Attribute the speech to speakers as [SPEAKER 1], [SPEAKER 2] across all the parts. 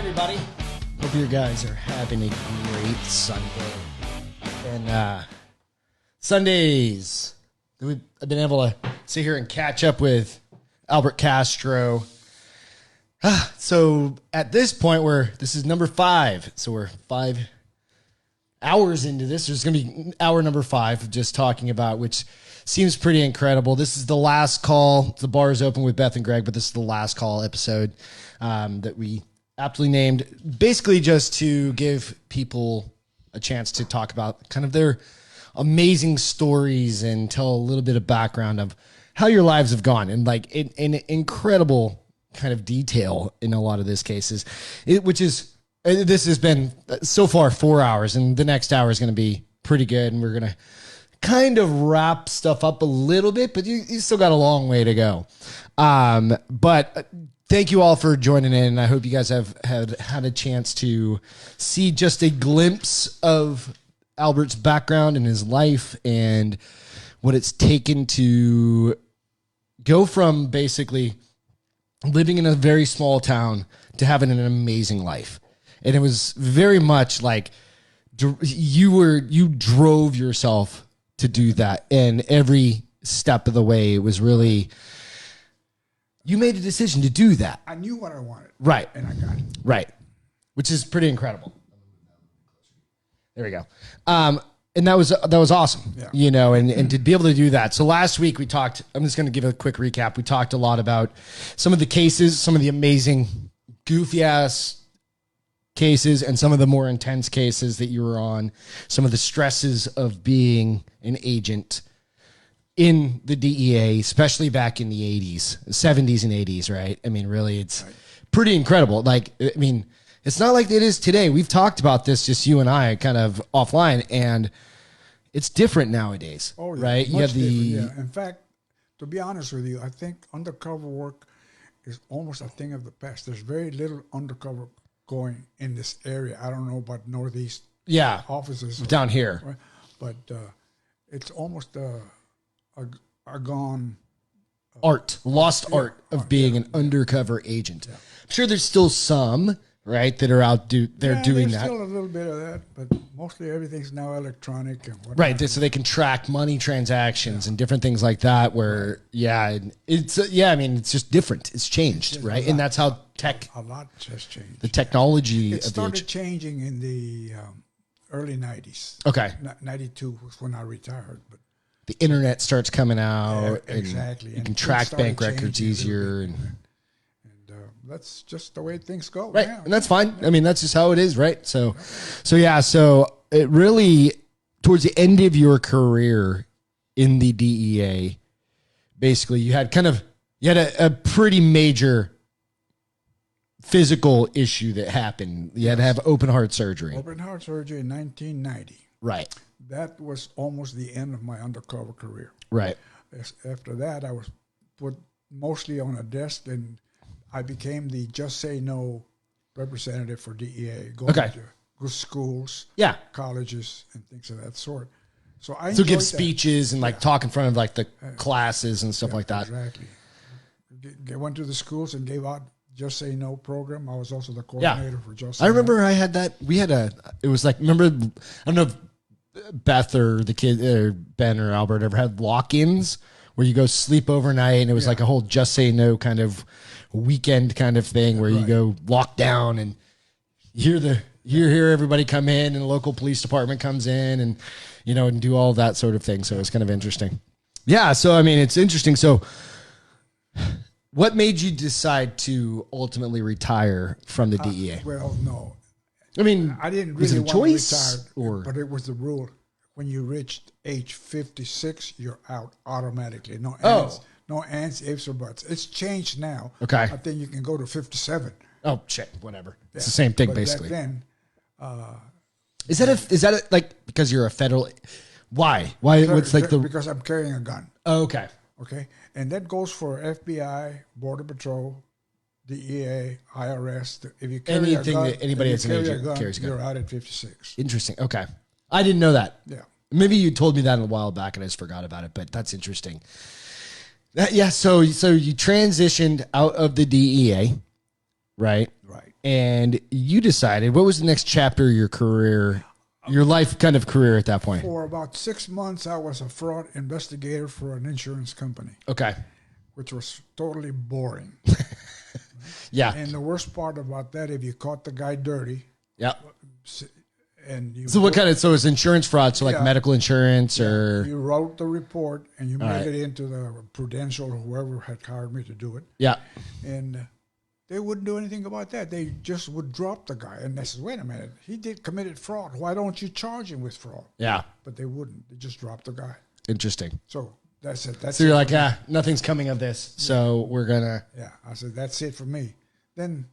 [SPEAKER 1] everybody. Hope you guys are having a great Sunday. And Sundays, I've been able to sit here and catch up with Albert Castro. So at this point, this is number 5. So we're 5 hours into this. There's going to be hour number 5 of just talking about, which seems pretty incredible. This is the last call. The bar is open with Beth and Greg, but this is the last call episode that we aptly named, basically just to give people a chance to talk about kind of their amazing stories and tell a little bit of background of how your lives have gone, and like in incredible kind of detail in a lot of these cases, this has been so far 4 hours, and the next hour is going to be pretty good, and we're going to kind of wrap stuff up a little bit, but you still got a long way to go. But thank you all for joining in, and I hope you guys have had a chance to see just a glimpse of Albert's background and his life and what it's taken to go from basically living in a very small town to having an amazing life. And it was very much like you drove yourself to do that. And every step of the way, it was really, you made a decision to do that.
[SPEAKER 2] I knew what I wanted.
[SPEAKER 1] Right.
[SPEAKER 2] And I got it.
[SPEAKER 1] Right. Which is pretty incredible. There we go. And that was awesome,
[SPEAKER 2] Yeah.
[SPEAKER 1] you know, and to be able to do that. So last week we talked, I'm just going to give a quick recap. We talked a lot about some of the cases, some of the amazing goofy ass cases, and some of the more intense cases that you were on, some of the stresses of being an agent in the DEA, especially back in the 80s, 70s and 80s, right? I mean, really, it's pretty incredible. Like, I mean, it's not like it is today. We've talked about this, just you and I, kind of offline, and it's different nowadays, right? You have
[SPEAKER 2] In fact, to be honest with you, I think undercover work is almost a thing of the past. There's very little undercover going in this area. I don't know about Northeast offices
[SPEAKER 1] down here,
[SPEAKER 2] right? But it's almost a gone
[SPEAKER 1] lost art of being an undercover agent. Yeah. I'm sure there's still some, right, that are out doing that.
[SPEAKER 2] There's still a little bit of that, but mostly everything's now electronic and whatnot.
[SPEAKER 1] Right, so they can track money transactions and different things like that. Where I mean, it's just different. It's changed, right? And that's how
[SPEAKER 2] a lot has changed.
[SPEAKER 1] The technology.
[SPEAKER 2] It started changing in the early '90s.
[SPEAKER 1] Okay,
[SPEAKER 2] '92 was when I retired, but
[SPEAKER 1] the internet starts coming out.
[SPEAKER 2] Exactly,
[SPEAKER 1] and you can track bank records easier and
[SPEAKER 2] that's just the way things go.
[SPEAKER 1] Right.
[SPEAKER 2] Now.
[SPEAKER 1] And that's fine. I mean, that's just how it is, right? So it really, towards the end of your career in the DEA, basically you had a pretty major physical issue that happened. You had to have open heart surgery.
[SPEAKER 2] Open heart surgery in 1990.
[SPEAKER 1] Right.
[SPEAKER 2] That was almost the end of my undercover career.
[SPEAKER 1] Right.
[SPEAKER 2] After that, I was put mostly on a desk, and I became the Just Say No representative for DEA, going to schools, colleges, and things of that sort. So I
[SPEAKER 1] give speeches and talk in front of the classes and stuff like that.
[SPEAKER 2] Exactly. I went to the schools and gave out Just Say No program. I was also the coordinator for Just Say No.
[SPEAKER 1] I remember I had that. We had remember, I don't know if Beth or the kid or Ben or Albert ever had lock-ins where you go sleep overnight, and it was like a whole Just Say No kind of weekend kind of thing where you go lock down and you hear everybody come in, and the local police department comes in and and do all that sort of thing. So it's kind of interesting. Yeah. So I mean, it's interesting. So what made you decide to ultimately retire from the DEA?
[SPEAKER 2] Well, no.
[SPEAKER 1] I mean,
[SPEAKER 2] I didn't
[SPEAKER 1] was
[SPEAKER 2] really
[SPEAKER 1] it a
[SPEAKER 2] want
[SPEAKER 1] choice,
[SPEAKER 2] to retire, but it was the rule. When you reached age 56, you're out automatically. No ands, ifs, or buts. It's changed now.
[SPEAKER 1] Okay.
[SPEAKER 2] I think you can go to 57.
[SPEAKER 1] Oh shit! Whatever. It's the same thing,
[SPEAKER 2] but
[SPEAKER 1] basically.
[SPEAKER 2] Back then,
[SPEAKER 1] is that like because you're a federal? Why? What's
[SPEAKER 2] because I'm carrying a gun.
[SPEAKER 1] Oh, okay.
[SPEAKER 2] Okay, and that goes for FBI, Border Patrol, DEA, IRS. If you carry
[SPEAKER 1] anything
[SPEAKER 2] a gun,
[SPEAKER 1] that anybody that's an agent
[SPEAKER 2] gun,
[SPEAKER 1] carries a gun,
[SPEAKER 2] you're out at 56.
[SPEAKER 1] Interesting. Okay, I didn't know that.
[SPEAKER 2] Yeah.
[SPEAKER 1] Maybe you told me that a while back and I just forgot about it, but that's interesting. So you transitioned out of the DEA, right?
[SPEAKER 2] Right.
[SPEAKER 1] and you decided, what was the next chapter of your career, your life kind of career at that point?
[SPEAKER 2] For about 6 months, I was a fraud investigator for an insurance company.
[SPEAKER 1] Okay.
[SPEAKER 2] Which was totally boring.
[SPEAKER 1] Yeah.
[SPEAKER 2] And the worst part about that, if you caught the guy dirty.
[SPEAKER 1] Yeah.
[SPEAKER 2] And you
[SPEAKER 1] so what kind of, so it's insurance fraud, so like medical insurance or?
[SPEAKER 2] You wrote the report and you made it into the Prudential or whoever had hired me to do it.
[SPEAKER 1] Yeah.
[SPEAKER 2] And they wouldn't do anything about that. They just would drop the guy. And they said, wait a minute, he committed fraud. Why don't you charge him with fraud?
[SPEAKER 1] Yeah.
[SPEAKER 2] But they wouldn't. They just dropped the guy.
[SPEAKER 1] Interesting.
[SPEAKER 2] So that's it.
[SPEAKER 1] So you're like, nothing's coming of this. So we're going to.
[SPEAKER 2] Yeah. I said, that's it for me. Then,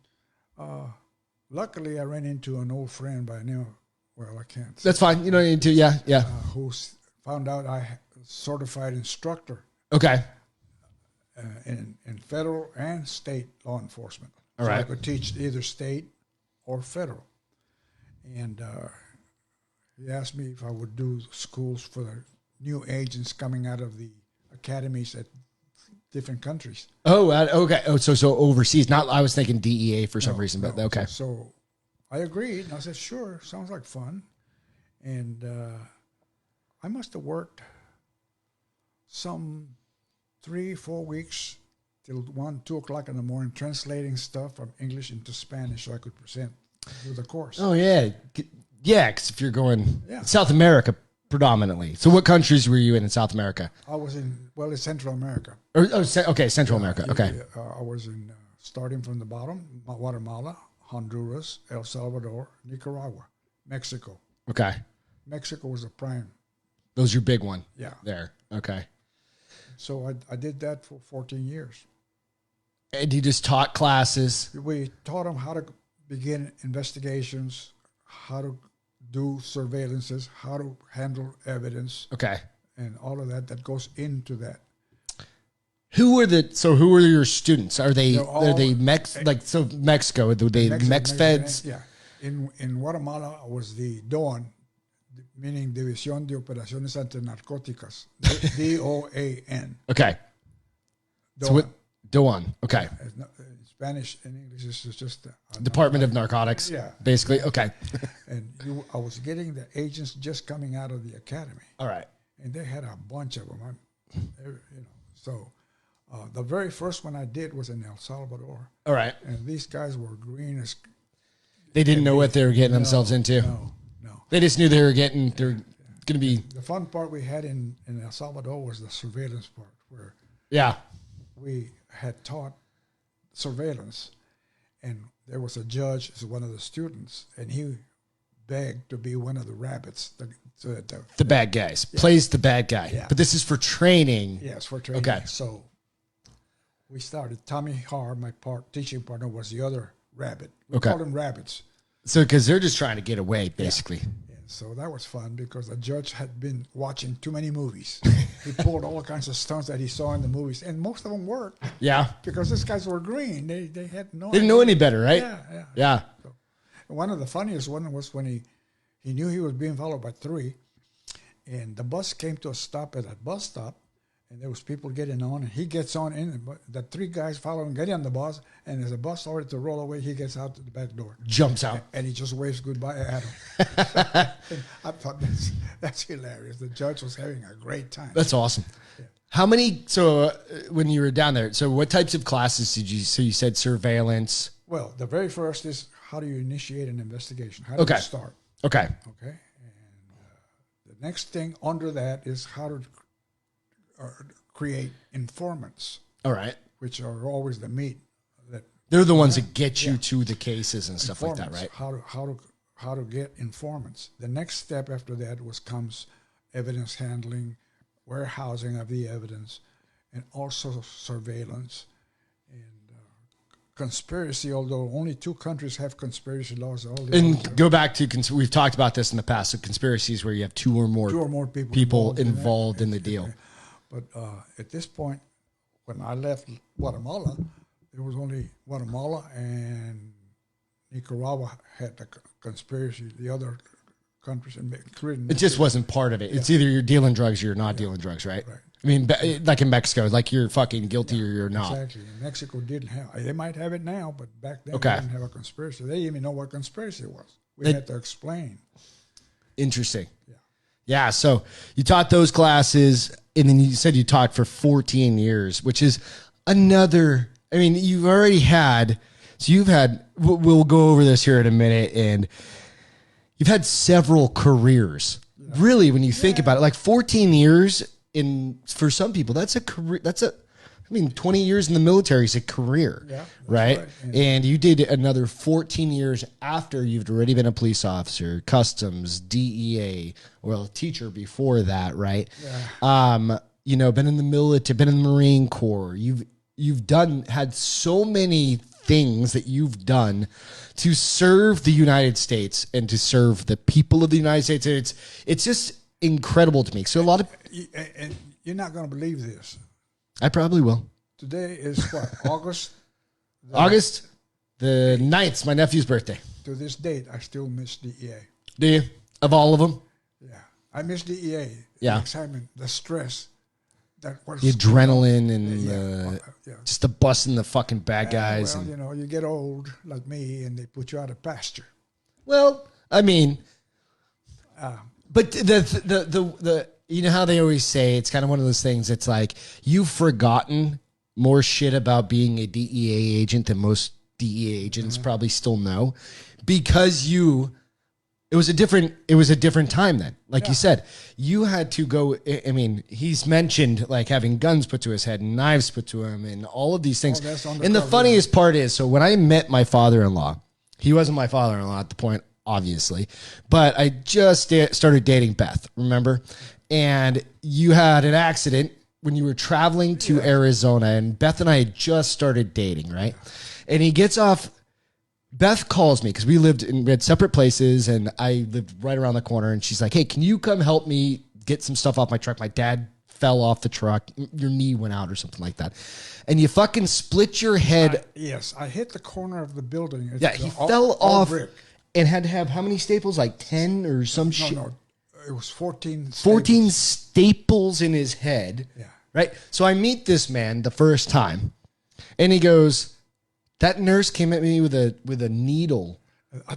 [SPEAKER 2] luckily, I ran into an old friend by the name of, well, I can't.
[SPEAKER 1] That's fine. You don't need to. Yeah. Yeah.
[SPEAKER 2] Who found out I certified instructor.
[SPEAKER 1] Okay.
[SPEAKER 2] In federal and state law enforcement.
[SPEAKER 1] All right.
[SPEAKER 2] I could teach either state or federal. And he asked me if I would do schools for the new agents coming out of the academies at different countries.
[SPEAKER 1] Oh, okay. Oh, so overseas. Not. I was thinking DEA for some reason, but okay.
[SPEAKER 2] So I agreed, and I said, sure, sounds like fun. And I must have worked some 3-4 weeks till 1-2 o'clock in the morning translating stuff from English into Spanish so I could present through the course.
[SPEAKER 1] Oh, yeah. Yeah, because if you're going South America predominantly. So what countries were you in South America?
[SPEAKER 2] I was in Central America.
[SPEAKER 1] Okay, Central America. Okay.
[SPEAKER 2] I was in, starting from the bottom, Guatemala, Honduras, El Salvador, Nicaragua, Mexico.
[SPEAKER 1] Okay.
[SPEAKER 2] Mexico was a prime.
[SPEAKER 1] That was your big one?
[SPEAKER 2] Yeah.
[SPEAKER 1] There. Okay.
[SPEAKER 2] So I did that for 14 years.
[SPEAKER 1] And you just taught classes?
[SPEAKER 2] We taught them how to begin investigations, how to do surveillances, how to handle evidence.
[SPEAKER 1] Okay.
[SPEAKER 2] And all of that goes into that.
[SPEAKER 1] Who were your students? Are they Mexico? Are they Mex feds?
[SPEAKER 2] Yeah. In Guatemala was the DOAN, meaning División de Operaciones Antinarcóticas, DOAN.
[SPEAKER 1] Okay.
[SPEAKER 2] DOAN.
[SPEAKER 1] So what, DOAN. Okay.
[SPEAKER 2] In Spanish and English is just
[SPEAKER 1] Department of Narcotics.
[SPEAKER 2] Yeah.
[SPEAKER 1] Basically. Okay.
[SPEAKER 2] And I was getting the agents just coming out of the academy.
[SPEAKER 1] All right.
[SPEAKER 2] And they had a bunch of them. So the very first one I did was in El Salvador.
[SPEAKER 1] All right.
[SPEAKER 2] And these guys were green as.
[SPEAKER 1] They didn't know what they were getting themselves into.
[SPEAKER 2] No.
[SPEAKER 1] They just knew they were going to be.
[SPEAKER 2] The fun part we had in El Salvador was the surveillance part, where we had taught surveillance, and there was a judge as one of the students, and he begged to be one of the rabbits.
[SPEAKER 1] The bad guys. Plays the bad guy.
[SPEAKER 2] Yeah.
[SPEAKER 1] But this is for training.
[SPEAKER 2] Yes, for training.
[SPEAKER 1] Okay.
[SPEAKER 2] So we started. Tommy Har, my teaching partner, was the other rabbit. We called them rabbits.
[SPEAKER 1] So because they're just trying to get away, basically.
[SPEAKER 2] Yeah. So that was fun because the judge had been watching too many movies. He pulled all kinds of stunts that he saw in the movies, and most of them worked.
[SPEAKER 1] Yeah.
[SPEAKER 2] Because these guys were green. They had no.
[SPEAKER 1] They didn't know any better, right? Yeah.
[SPEAKER 2] So, one of the funniest one was when he knew he was being followed by 3, and the bus came to a stop at a bus stop, and there was people getting on, and he gets on in, but the 3 guys following get on the bus, and as the bus started to roll away, he gets out to the back door.
[SPEAKER 1] Jumps out.
[SPEAKER 2] And he just waves goodbye at him. I thought that's hilarious. The judge was having a great time.
[SPEAKER 1] That's awesome.
[SPEAKER 2] Yeah.
[SPEAKER 1] How many, when you were down there, so what types of classes did you, so you said surveillance.
[SPEAKER 2] Well, the very first is how do you initiate an investigation? How do you start?
[SPEAKER 1] Okay.
[SPEAKER 2] Okay. And the next thing under that is how to create informants.
[SPEAKER 1] All right.
[SPEAKER 2] Which are always the meat.
[SPEAKER 1] They're the ones that get you to the cases and stuff like that, right?
[SPEAKER 2] How to get informants. The next step after that comes evidence handling, warehousing of the evidence, and also surveillance and conspiracy. Although only 2 countries have conspiracy laws,
[SPEAKER 1] go back to we've talked about this in the past. So conspiracies where you have 2 or more people involved in the deal.
[SPEAKER 2] But at this point, when I left Guatemala, there was only Guatemala and Nicaragua had the conspiracy. The other countries, including
[SPEAKER 1] it just wasn't part of it. It's either you're dealing drugs or you're not dealing drugs, right? I mean, like in Mexico, like you're fucking guilty or you're not.
[SPEAKER 2] Exactly. Mexico didn't have. They might have it now, but back then
[SPEAKER 1] Okay.
[SPEAKER 2] they didn't have a conspiracy. They didn't even know what conspiracy was. We had to explain.
[SPEAKER 1] Interesting. Yeah. So you taught those classes, and then you said you taught for 14 years, which is another. I mean, you've already had. So you've had. We'll go over this here in a minute, and you've had several careers. Yeah. Really, when you think about it, like 14 years. For some people, that's a career. I mean, 20 years in the military is a career, right? Yeah. And you did another 14 years after you've already been a police officer, customs, DEA, or a teacher before that, right? Yeah. Been in the military, been in the Marine Corps. You've had so many things that you've done to serve the United States and to serve the people of the United States. It's just incredible to me. So a lot of,
[SPEAKER 2] and you're not going to believe this.
[SPEAKER 1] I probably will.
[SPEAKER 2] Today is what? August
[SPEAKER 1] the 9th, my nephew's birthday.
[SPEAKER 2] To this date, I still miss DEA.
[SPEAKER 1] Do you? Of all of them?
[SPEAKER 2] Yeah, I miss DEA.
[SPEAKER 1] Yeah,
[SPEAKER 2] the excitement, the stress, the
[SPEAKER 1] adrenaline, and just the busting the fucking bad guys.
[SPEAKER 2] Well, you get old like me, and they put you out of pasture.
[SPEAKER 1] Well, I mean. But the you know how they always say it's kind of one of those things. It's like you've forgotten more shit about being a DEA agent than most DEA agents probably still know, because it was a different time then. Like you said, you had to go. I mean, he's mentioned like having guns put to his head and knives put to him and all of these things. And the funniest part is, so when I met my father-in-law, he wasn't my father-in-law at the point, obviously, but I just started dating Beth, remember? And you had an accident when you were traveling to Arizona, and Beth and I had just started dating, right? And he gets off. Beth calls me because we had separate places, and I lived right around the corner, and she's like, hey, can you come help me get some stuff off my truck? My dad fell off the truck. Your knee went out or something like that. And you fucking split your head.
[SPEAKER 2] Yes, I hit the corner of the building.
[SPEAKER 1] He fell off. Brick. And had to have how many staples? Like 10 or some shit? No,
[SPEAKER 2] it was 14 staples.
[SPEAKER 1] 14 staples in his head. Yeah. Right? So I meet this man the first time, and he goes, that nurse came at me with a needle.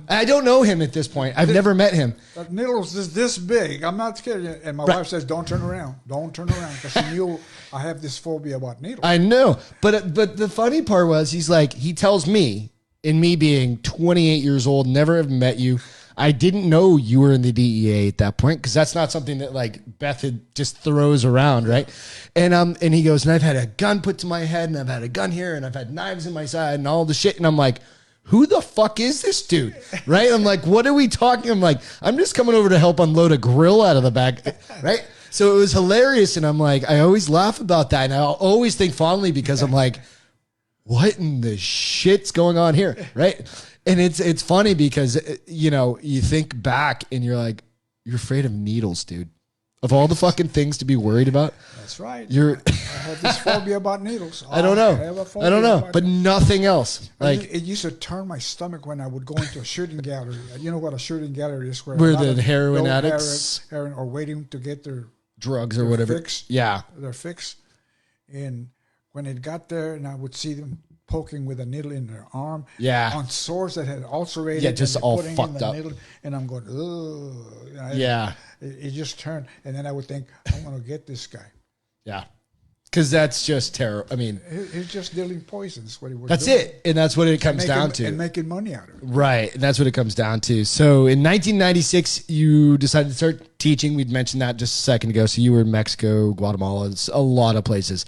[SPEAKER 1] I don't know him at this point. I've never met him.
[SPEAKER 2] That needle's just this big. I'm not scared. And my wife says, don't turn around. Don't turn around. Because she knew I have this phobia about needles.
[SPEAKER 1] I know. But the funny part was, he tells me, in me being 28 years old, never have met you, I didn't know you were in the DEA at that point, because that's not something that like Beth had just throws around, right? And he goes, and I've had a gun put to my head, and I've had a gun here, and I've had knives in my side, and all the shit. And I'm like, who the fuck is this dude? Right? I'm like, what are we talking? I'm like, I'm just coming over to help unload a grill out of the back, right? So it was hilarious, and I'm like, I always laugh about that, and I'll always think fondly, because I'm like, what in the shit's going on here, right? And it's funny because, you think back and you're like, you're afraid of needles, dude. Of all the fucking things to be worried about.
[SPEAKER 2] That's right. I have this phobia about needles.
[SPEAKER 1] I don't know. But nothing else. Like
[SPEAKER 2] it used to turn my stomach when I would go into a shooting gallery. You know what a shooting gallery is?
[SPEAKER 1] Where the heroin addicts
[SPEAKER 2] are waiting to get their
[SPEAKER 1] drugs or whatever.
[SPEAKER 2] Fix.
[SPEAKER 1] Yeah.
[SPEAKER 2] Their fix. And when it got there, and I would see them poking with a needle in their arm, on sores that had ulcerated,
[SPEAKER 1] just all fucked up.
[SPEAKER 2] Needle, and I'm going, ugh. It just turned, and then I would think, I want to get this guy.
[SPEAKER 1] Yeah, because that's just terrible. I mean,
[SPEAKER 2] he's just dealing poisons. What he was.
[SPEAKER 1] That's
[SPEAKER 2] doing.
[SPEAKER 1] it, and that's what it comes down to,
[SPEAKER 2] and making money out of it.
[SPEAKER 1] Right, that's what it comes down to. So in 1996, you decided to start teaching. We'd mentioned that just a second ago. So you were in Mexico, Guatemala, a lot of places.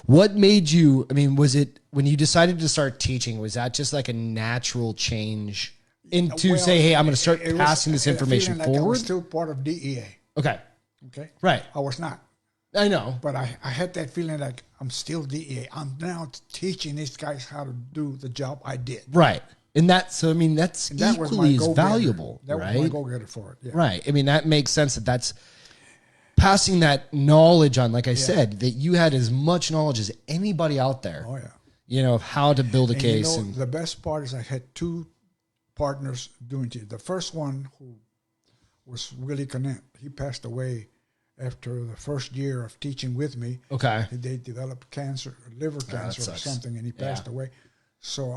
[SPEAKER 1] What made you? I mean, was it when you decided to start teaching? Was that just like a natural change into say, hey, I'm going to start passing this information forward?
[SPEAKER 2] I was still part of DEA.
[SPEAKER 1] Okay.
[SPEAKER 2] Right. I was not.
[SPEAKER 1] I know.
[SPEAKER 2] But I had that feeling like I'm still DEA. I'm now teaching these guys how to do the job I did.
[SPEAKER 1] Right. And that's equally as valuable.
[SPEAKER 2] That was my go-getter for it. Yeah.
[SPEAKER 1] Right. I mean, that makes sense that's passing that knowledge on, like I said, that you had as much knowledge as anybody out there.
[SPEAKER 2] Oh, yeah.
[SPEAKER 1] Of how to build a case.
[SPEAKER 2] The best part is I had two partners doing it. The first one, who was Willie Connect, he passed away after the first year of teaching with me, they developed cancer, liver cancer or something, and he passed away. So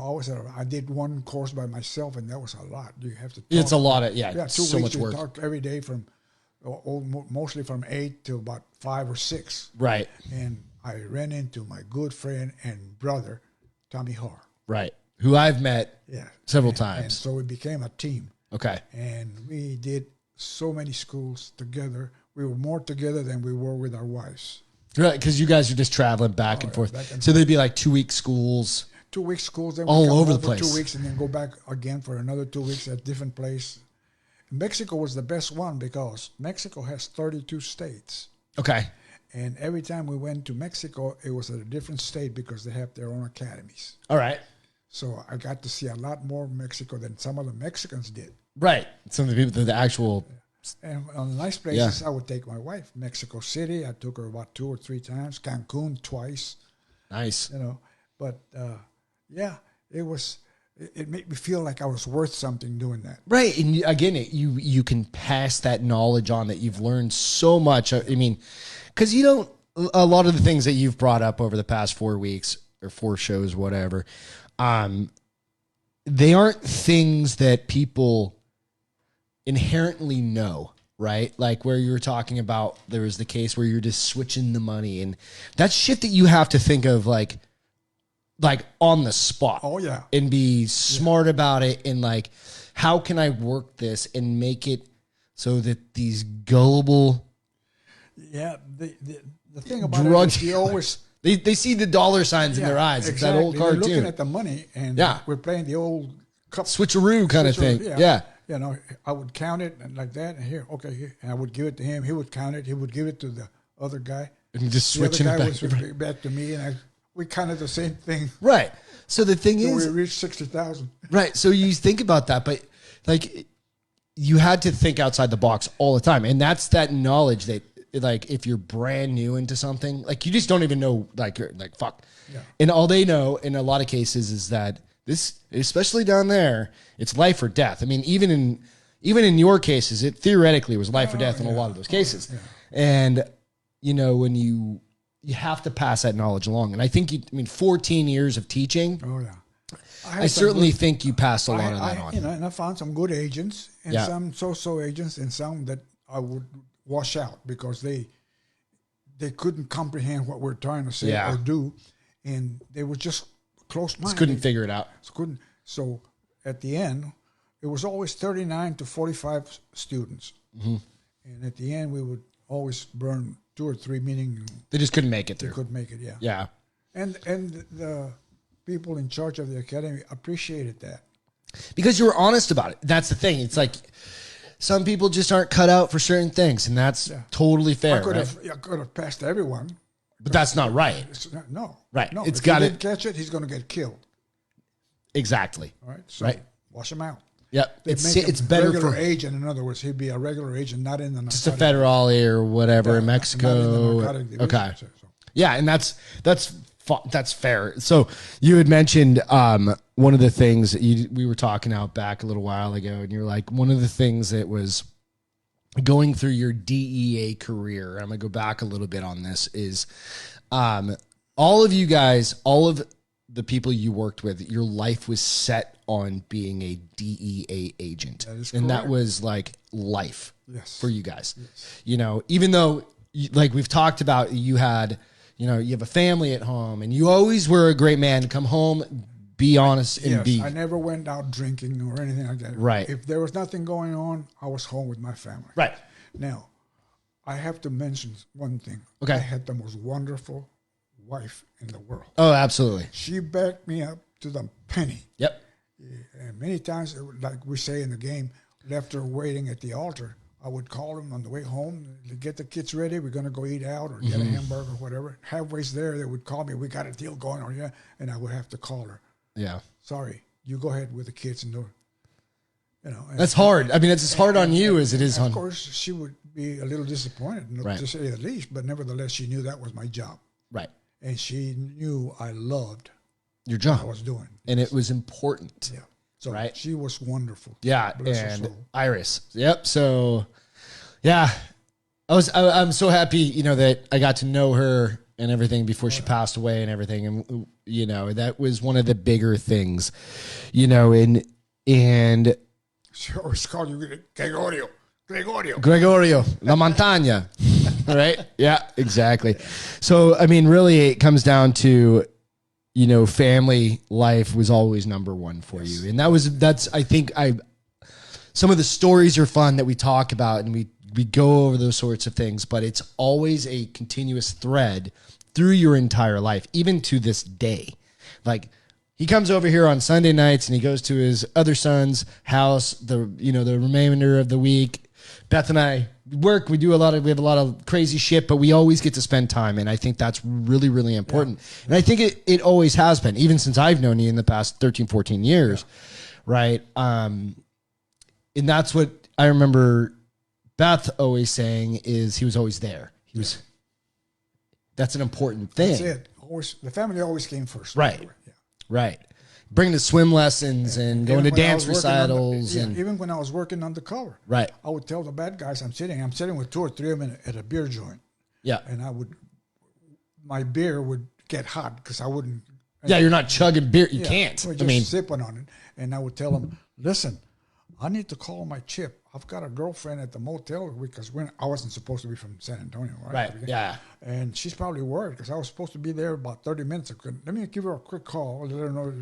[SPEAKER 2] I did one course by myself, and that was a lot. You have to talk.
[SPEAKER 1] It's a lot of,
[SPEAKER 2] 2 weeks, so much work. Talk every day from mostly from 8 till about 5 or 6.
[SPEAKER 1] Right.
[SPEAKER 2] And I ran into my good friend and brother, Tommy Harr.
[SPEAKER 1] Right. Who I've met several times.
[SPEAKER 2] And so we became a team.
[SPEAKER 1] Okay.
[SPEAKER 2] And we did so many schools together. We were more together than we were with our wives.
[SPEAKER 1] Right, because you guys are just traveling back and forth. So they'd be like 2-week schools.
[SPEAKER 2] 2-week schools. Then
[SPEAKER 1] all over the place.
[SPEAKER 2] 2 weeks and then go back again for another 2 weeks at different place. Mexico was the best one because Mexico has 32 states.
[SPEAKER 1] Okay.
[SPEAKER 2] And every time we went to Mexico, it was at a different state because they have their own academies.
[SPEAKER 1] All right.
[SPEAKER 2] So I got to see a lot more Mexico than some of the Mexicans did.
[SPEAKER 1] Right. Some of the people, the actual...
[SPEAKER 2] And on nice places, I would take my wife. Mexico City, I took her about 2 or 3 times. Cancun twice.
[SPEAKER 1] Nice.
[SPEAKER 2] But it was... It made me feel like I was worth something doing that.
[SPEAKER 1] Right. And again, you can pass that knowledge on that you've learned so much. I mean, because a lot of the things that you've brought up over the past 4 weeks or 4 shows, whatever, they aren't things that people inherently know, right? Like where you were talking about, there was the case where you're just switching the money, and that's shit that you have to think of like on the spot.
[SPEAKER 2] Oh yeah.
[SPEAKER 1] And be smart about it, and like, how can I work this and make it so that these gullible
[SPEAKER 2] the thing about it is you always
[SPEAKER 1] they see the dollar signs in their eyes.
[SPEAKER 2] Exactly.
[SPEAKER 1] It's that old cartoon.
[SPEAKER 2] They're looking at the money, and we're playing the old cup
[SPEAKER 1] switcheroo kind of thing. Yeah.
[SPEAKER 2] I would count it and like that, and here, and I would give it to him. He would count it. He would give it to the other guy,
[SPEAKER 1] and just switching it
[SPEAKER 2] back to me, and we counted the same thing.
[SPEAKER 1] Right. So the thing is,
[SPEAKER 2] we reached 60,000.
[SPEAKER 1] Right. So you think about that, but like you had to think outside the box all the time, and that's that knowledge that, like, if you're brand new into something, like you just don't even know, like fuck. Yeah. And all they know in a lot of cases is that this, especially down there, it's life or death. I mean, even in your cases, it theoretically was life or death in a lot of those cases. And when you have to pass that knowledge along. And I think 14 years of teaching.
[SPEAKER 2] Oh yeah.
[SPEAKER 1] I certainly think you passed a lot of that on.
[SPEAKER 2] And I found some good agents and some so-so agents, and some that I would wash out because they couldn't comprehend what we're trying to say or do, and they were just close-minded.
[SPEAKER 1] Just couldn't figure it out.
[SPEAKER 2] So at the end, it was always 39 to 45 students, and at the end we would always burn 2 or 3, meaning
[SPEAKER 1] they just couldn't make it through.
[SPEAKER 2] They couldn't make it,
[SPEAKER 1] yeah.
[SPEAKER 2] And the people in charge of the academy appreciated that
[SPEAKER 1] because you were honest about it. That's the thing. It's like some people just aren't cut out for certain things, and that's totally fair.
[SPEAKER 2] I could have passed everyone,
[SPEAKER 1] but that's not right.
[SPEAKER 2] No,
[SPEAKER 1] right.
[SPEAKER 2] No,
[SPEAKER 1] it's
[SPEAKER 2] got to catch it. He's going to get killed.
[SPEAKER 1] Exactly.
[SPEAKER 2] All right. So wash him out.
[SPEAKER 1] Yep. It's better
[SPEAKER 2] for agent. In other words, he'd be a regular agent, not in the
[SPEAKER 1] just a federale or whatever in Mexico. Okay. So. Yeah, and that's fair. So you had mentioned one of the things that we were talking out back a little while ago, and you're like, one of the things that was going through your DEA career, I'm going to go back a little bit on this, is all of you guys, all of the people you worked with, your life was set on being a DEA agent.
[SPEAKER 2] That is correct.
[SPEAKER 1] And that was like life for you guys.
[SPEAKER 2] Yes.
[SPEAKER 1] Even though, like we've talked about, you had... you have a family at home, and you always were a great man to come home, be honest, and be.
[SPEAKER 2] I never went out drinking or anything like that.
[SPEAKER 1] Right.
[SPEAKER 2] If there was nothing going on, I was home with my family.
[SPEAKER 1] Right.
[SPEAKER 2] Now, I have to mention one thing.
[SPEAKER 1] Okay.
[SPEAKER 2] I had the most wonderful wife in the world.
[SPEAKER 1] Oh, absolutely.
[SPEAKER 2] She backed me up to the penny.
[SPEAKER 1] Yep.
[SPEAKER 2] And many times, like we say in the game, left her waiting at the altar. I would call them on the way home to get the kids ready. We're going to go eat out or get a hamburger or whatever. Halfway there, they would call me. We got a deal going on, and I would have to call her.
[SPEAKER 1] Yeah.
[SPEAKER 2] Sorry, you go ahead with the kids and do.
[SPEAKER 1] That's hard. I mean, it's as hard on you as it is on.
[SPEAKER 2] Of course, she would be a little disappointed, to say the least. But nevertheless, she knew that was my job.
[SPEAKER 1] Right.
[SPEAKER 2] And she knew I loved
[SPEAKER 1] your job.
[SPEAKER 2] What I was doing,
[SPEAKER 1] and it was important.
[SPEAKER 2] Yeah. So she was wonderful.
[SPEAKER 1] Yeah, and Iris. Yep. So, yeah, I'm so happy, that I got to know her and everything before she passed away and everything. And, that was one of the bigger things, and
[SPEAKER 2] she always called you Gregorio,
[SPEAKER 1] La Montaña, right? Yeah, exactly. So, I mean, really it comes down to, family life was always number one for you. And I think some of the stories are fun that we talk about and we go over those sorts of things, but it's always a continuous thread through your entire life, even to this day. Like he comes over here on Sunday nights and he goes to his other son's house, the remainder of the week. Beth and I work, we have a lot of crazy shit, but we always get to spend time. And I think that's really, really important. Yeah. And I think it always has been, even since I've known you in the past 13, 14 years. Yeah. Right. And that's what I remember Beth always saying is he was always there. That's an important thing.
[SPEAKER 2] That's it. Always, the family always came first.
[SPEAKER 1] Right. Yeah. Right. Bringing the swim lessons and going to dance recitals.
[SPEAKER 2] Even when I was working undercover.
[SPEAKER 1] Right.
[SPEAKER 2] I would tell the bad guys I'm sitting with 2 or 3 of them at a beer joint.
[SPEAKER 1] Yeah.
[SPEAKER 2] And my beer would get hot because I wouldn't.
[SPEAKER 1] Yeah, you're not chugging beer. You can't.
[SPEAKER 2] I mean, sipping on it. And I would tell them, listen, I need to call my chip. I've got a girlfriend at the motel because I wasn't supposed to be from San Antonio, right?
[SPEAKER 1] Right, yeah.
[SPEAKER 2] And she's probably worried because I was supposed to be there about 30 minutes. Let me give her a quick call, let her know.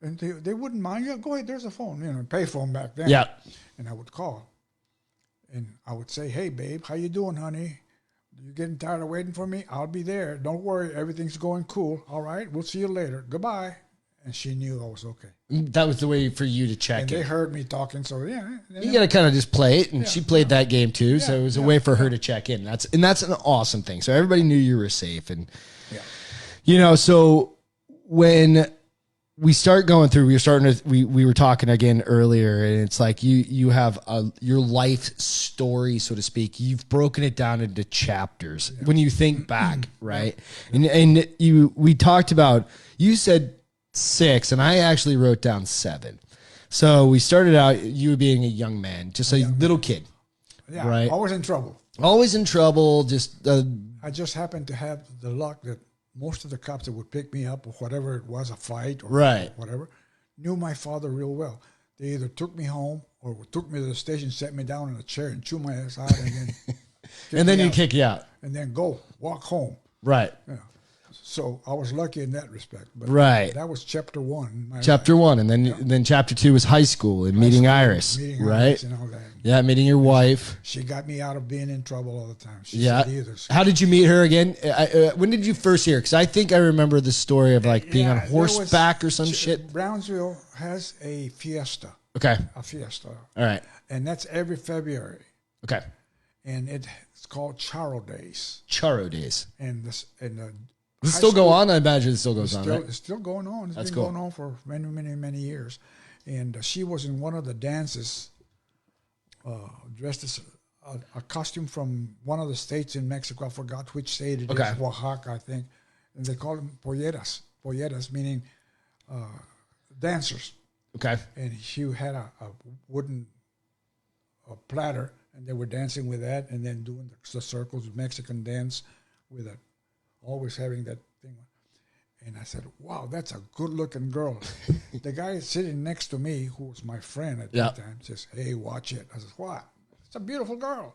[SPEAKER 2] And they wouldn't mind. Yeah, go ahead, there's a phone, pay phone back then.
[SPEAKER 1] Yeah.
[SPEAKER 2] And I would call. And I would say, hey, babe, how you doing, honey? You getting tired of waiting for me? I'll be there. Don't worry, everything's going cool. All right, we'll see you later. Goodbye. And she knew I was okay. That
[SPEAKER 1] was the way for you to check
[SPEAKER 2] it. And they heard me talking, so yeah.
[SPEAKER 1] You got to kind of just play it, and she played that game too, so it was a way for her to check in. That's an awesome thing. So everybody knew you were safe, and so when we start going through, we were talking again earlier, and it's like you have your life story, so to speak. You've broken it down into chapters when you think back, right? And we talked about, you said 6, and I actually wrote down 7. So we started out you being a young man, just a little kid, right?
[SPEAKER 2] Always in trouble.
[SPEAKER 1] Always in trouble.
[SPEAKER 2] I just happened to have the luck that most of the cops that would pick me up or whatever it was, a fight or whatever, knew my father real well. They either took me home or took me to the station, set me down in a chair and chew my ass out, and then
[SPEAKER 1] kick you out,
[SPEAKER 2] and then walk home.
[SPEAKER 1] Right.
[SPEAKER 2] Yeah. So I was lucky in that respect. But that was chapter 1.
[SPEAKER 1] Chapter 1, and then chapter 2 was high school and meeting Iris, right?
[SPEAKER 2] And all that.
[SPEAKER 1] Yeah, meeting your wife.
[SPEAKER 2] She got me out of being in trouble all the time. She
[SPEAKER 1] said
[SPEAKER 2] either.
[SPEAKER 1] How did you meet her again? When did you first hear? Because I think I remember the story of being on horseback or some shit.
[SPEAKER 2] Brownsville has a fiesta.
[SPEAKER 1] Okay.
[SPEAKER 2] A fiesta.
[SPEAKER 1] All right.
[SPEAKER 2] And that's every February.
[SPEAKER 1] Okay.
[SPEAKER 2] And it's called Charo Days.
[SPEAKER 1] Charo Days.
[SPEAKER 2] And
[SPEAKER 1] does it still go on? I imagine it still goes on, right?
[SPEAKER 2] It's still going on. It's been going on for many, many, many years. And she was in one of the dances, dressed as a costume from one of the states in Mexico. I forgot which state it is. Oaxaca, I think. And they call them polleras. Polleras, meaning dancers.
[SPEAKER 1] Okay.
[SPEAKER 2] And she had a wooden platter, and they were dancing with that and then doing the circles, Mexican dance with it. Always having that thing. And I said, wow, that's a good-looking girl. The guy sitting next to me, who was my friend at that time, says, hey, watch it. I said, what? It's a beautiful girl.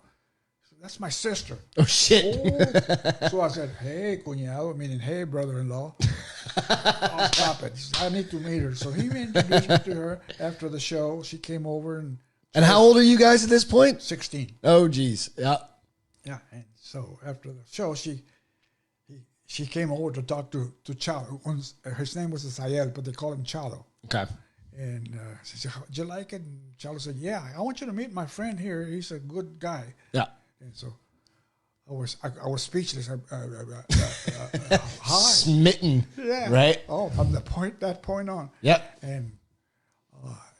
[SPEAKER 2] Said, that's my sister.
[SPEAKER 1] Oh, shit.
[SPEAKER 2] Oh. So I said, hey, cuñado, meaning, hey, brother-in-law. I'll stop it. He said, I need to meet her. So he introduced me to her after the show. She came over. And
[SPEAKER 1] how old are you guys at this point?
[SPEAKER 2] 16.
[SPEAKER 1] Oh, geez. Yeah.
[SPEAKER 2] Yeah. And so after the show, she came over to talk to Chalo. His name was Sayel, but they call him Chalo.
[SPEAKER 1] Okay.
[SPEAKER 2] And she said, do you like it? And Chalo said, yeah, I want you to meet my friend here. He's a good guy.
[SPEAKER 1] Yeah.
[SPEAKER 2] And so I was speechless. Hi.
[SPEAKER 1] Smitten.
[SPEAKER 2] Yeah.
[SPEAKER 1] Right?
[SPEAKER 2] Oh, from that point on.
[SPEAKER 1] Yep.
[SPEAKER 2] And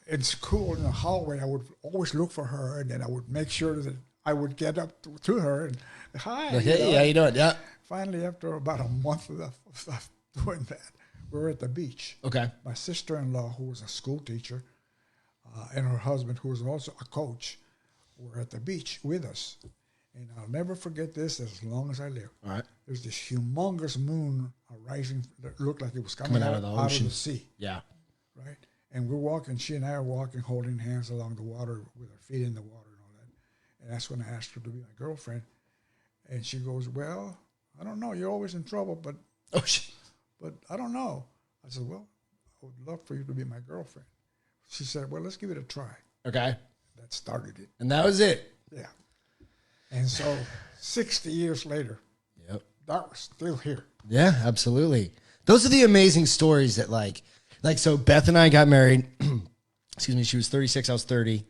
[SPEAKER 2] in school, in the hallway, I would always look for her, and then I would make sure that I would get up to her and, hi.
[SPEAKER 1] Hey, how you doing? Yeah.
[SPEAKER 2] Finally, after about a month of doing that, we were at the beach.
[SPEAKER 1] Okay.
[SPEAKER 2] My sister-in-law, who was a school teacher, and her husband, who was also a coach, were at the beach with us. And I'll never forget this as long as I live.
[SPEAKER 1] All right.
[SPEAKER 2] There's this humongous moon rising that looked like it was coming out of the sea.
[SPEAKER 1] Yeah.
[SPEAKER 2] Right? And we're walking, she and I are walking, holding hands along the water with our feet in the water and all that. And that's when I asked her to be my girlfriend. And she goes, well, I don't know. You're always in trouble, but I don't know. I said, well, I would love for you to be my girlfriend. She said, well, let's give it a try.
[SPEAKER 1] Okay.
[SPEAKER 2] That started it.
[SPEAKER 1] And that was it.
[SPEAKER 2] Yeah. And so 60 years later, that was still here.
[SPEAKER 1] Yeah, absolutely. Those are the amazing stories that so Beth and I got married. Excuse me. She was 36. I was 30.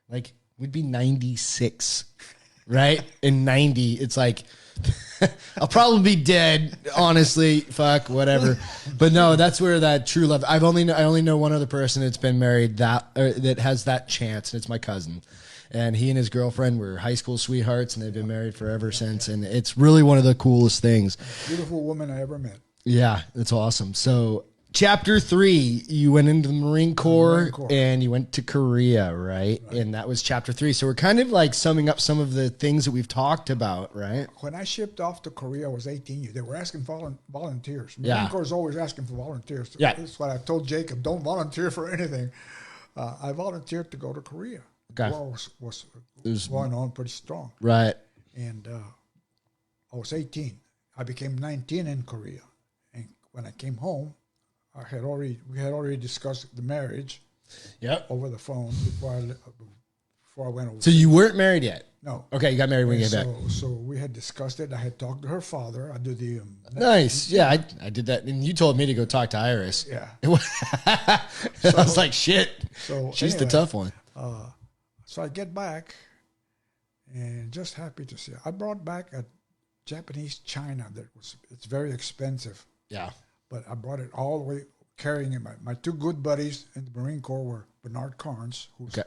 [SPEAKER 1] Like we'd be 96, right? In 90, it's like, I'll probably be dead. Honestly, fuck, whatever. But no, that's where that true love. I only know one other person that's been married that has that chance, and it's my cousin. And he and his girlfriend were high school sweethearts, and they've been married forever since. And it's really one of the coolest things.
[SPEAKER 2] Beautiful woman I ever met.
[SPEAKER 1] Yeah, it's awesome. So, Chapter 3, you went into the Marine Corps and you went to Korea, right? And that was Chapter 3. So we're kind of like summing up some of the things that we've talked about, right?
[SPEAKER 2] When I shipped off to Korea, I was 18 years. They were asking for volunteers. Marine Corps is always asking for volunteers.
[SPEAKER 1] Yeah.
[SPEAKER 2] That's what I told Jacob, don't volunteer for anything. I volunteered to go to Korea.
[SPEAKER 1] Okay.
[SPEAKER 2] The war was going on pretty strong.
[SPEAKER 1] Right.
[SPEAKER 2] And I was 18. I became 19 in Korea. And when I came home, we had already discussed the marriage.
[SPEAKER 1] Yep.
[SPEAKER 2] Over the phone before I went over.
[SPEAKER 1] So you weren't married yet?
[SPEAKER 2] No.
[SPEAKER 1] Okay, you got married when you got back.
[SPEAKER 2] So we had discussed it. I had talked to her father. I did the
[SPEAKER 1] nice. Yeah, I did that, and you told me to go talk to Iris.
[SPEAKER 2] Yeah.
[SPEAKER 1] I was like, shit.
[SPEAKER 2] So
[SPEAKER 1] she's the tough one.
[SPEAKER 2] So I get back, and just happy to see her. I brought back a Japanese china it's very expensive.
[SPEAKER 1] Yeah.
[SPEAKER 2] But I brought it all the way, carrying it. My two good buddies in the Marine Corps were Bernard Carnes, who's